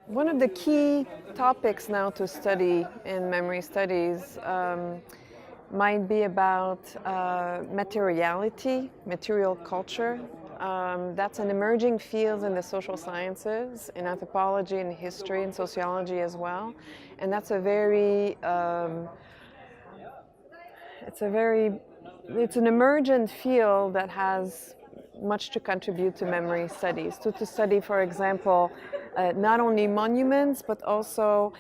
One of the key topics now to study in memory studies might be about materiality, material culture. That's an emerging field in the social sciences, in anthropology, in history, and sociology as well. And that's a it's an emergent field that has much to contribute to memory studies, to study, for example, not only monuments, but also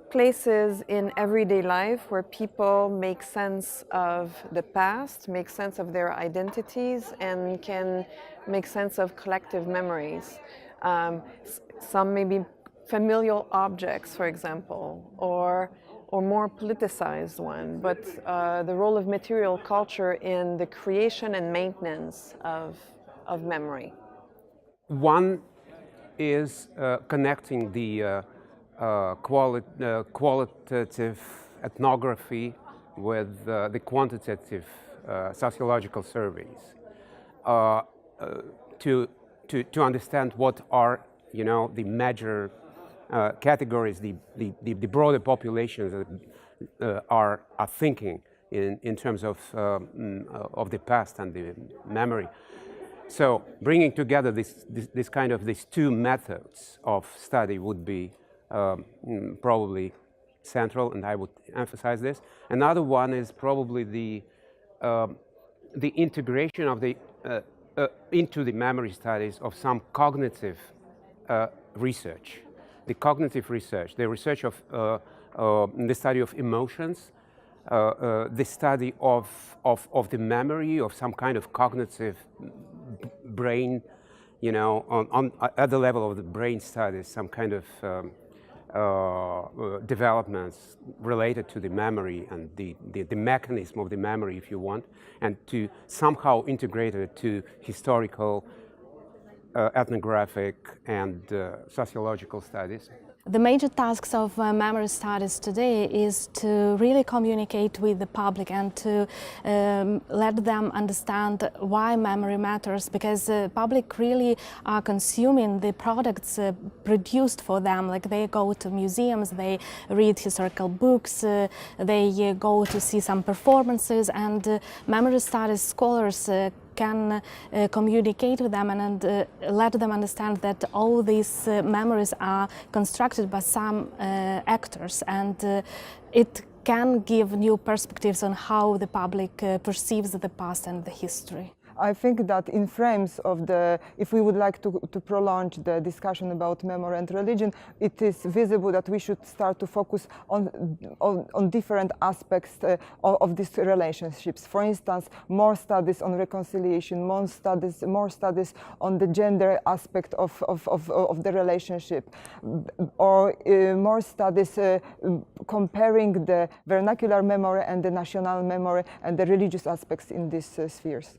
places in everyday life where people make sense of the past, make sense of their identities, and can make sense of collective memories. Some may be familial objects, for example, or more politicized one, but the role of material culture in the creation and maintenance of memory. One is connecting the qualitative ethnography with the quantitative sociological surveys to understand what are, the major categories, the broader populations that are thinking in terms of the past and the memory. So bringing together these two methods of study would be probably central, and I would emphasize this. Another one is probably the integration of into the memory studies of some cognitive research. The cognitive research, the research of the study of emotions, the study of the memory, of some kind of cognitive brain, at the level of the brain studies, some kind of developments related to the memory and the mechanism of the memory, if you want, and to somehow integrate it to historical, ethnographic, and sociological studies. The major tasks of memory studies today is to really communicate with the public and to let them understand why memory matters, because the public really are consuming the products produced for them. Like, they go to museums, they read historical books, they go to see some performances, and memory studies scholars can communicate with them and let them understand that all these memories are constructed by some actors, and it can give new perspectives on how the public perceives the past and the history. I think that in frames of if we would like to prolong the discussion about memory and religion, it is visible that we should start to focus on different aspects of these relationships. For instance, more studies on reconciliation, more studies on the gender aspect of the relationship, or more studies comparing the vernacular memory and the national memory and the religious aspects in these spheres.